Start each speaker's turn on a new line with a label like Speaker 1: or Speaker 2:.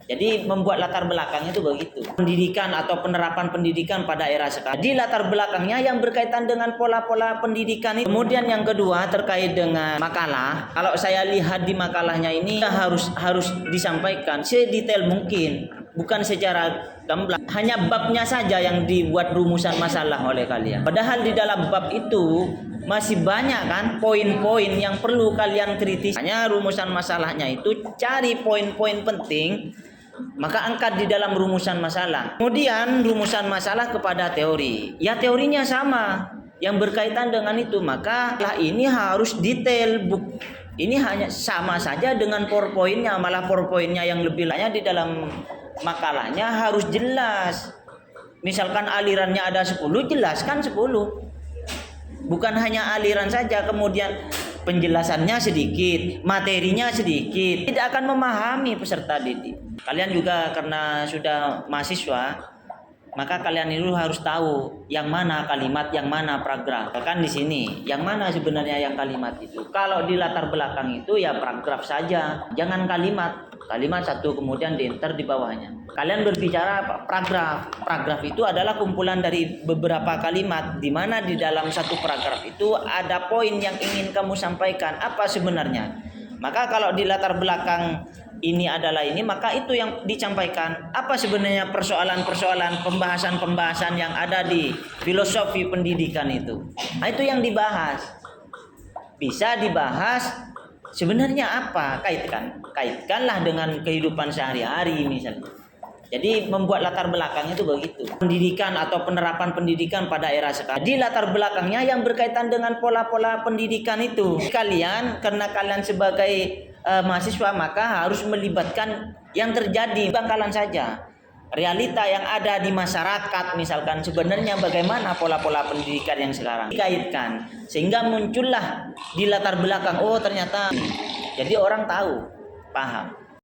Speaker 1: Jadi membuat latar belakangnya itu begitu. Pendidikan atau penerapan pendidikan pada era sekarang. Di latar belakangnya yang berkaitan dengan pola-pola pendidikan itu. Kemudian yang kedua terkait dengan makalah. Kalau saya lihat di makalahnya ini harus disampaikan sedetail mungkin, bukan secara gamblang. Hanya babnya saja yang dibuat rumusan masalah oleh kalian. Padahal di dalam bab itu masih banyak kan poin-poin yang perlu kalian kritis. Hanya rumusan masalahnya itu cari poin-poin penting, maka angkat di dalam rumusan masalah. Kemudian rumusan masalah kepada teori. Ya teorinya sama yang berkaitan dengan itu, maka ini harus detail. Ini hanya sama saja dengan PowerPoint-nya, malah PowerPoint-nya yang lebih lainnya di dalam makalahnya harus jelas. Misalkan alirannya ada 10, jelaskan 10. Bukan hanya aliran saja, kemudian penjelasannya sedikit, materinya sedikit. Tidak akan memahami peserta didik. Kalian juga karena sudah mahasiswa, maka kalian itu harus tahu yang mana kalimat, yang mana paragraf. Kan di sini, yang mana sebenarnya yang kalimat itu. Kalau di latar belakang itu ya paragraf saja, jangan kalimat. Kalimat satu kemudian dienter di bawahnya. Kalian berbicara paragraf. Paragraf itu adalah kumpulan dari beberapa kalimat, di mana di dalam satu paragraf itu ada poin yang ingin kamu sampaikan. Apa sebenarnya? Maka kalau di latar belakang ini adalah ini, maka itu yang disampaikan. Apa sebenarnya persoalan-persoalan, pembahasan-pembahasan yang ada di filosofi pendidikan itu. Nah, itu yang dibahas. Bisa dibahas sebenarnya apa? Kaitkanlah dengan kehidupan sehari-hari misalnya. Jadi membuat latar belakangnya itu begitu. Pendidikan atau penerapan pendidikan pada era sekarang. Di latar belakangnya yang berkaitan dengan pola-pola pendidikan itu. Karena kalian sebagai mahasiswa maka harus melibatkan yang terjadi bangkalan saja. Realita yang ada di masyarakat misalkan sebenarnya bagaimana pola-pola pendidikan yang sekarang dikaitkan sehingga muncullah di latar belakang, oh ternyata, jadi orang tahu, paham.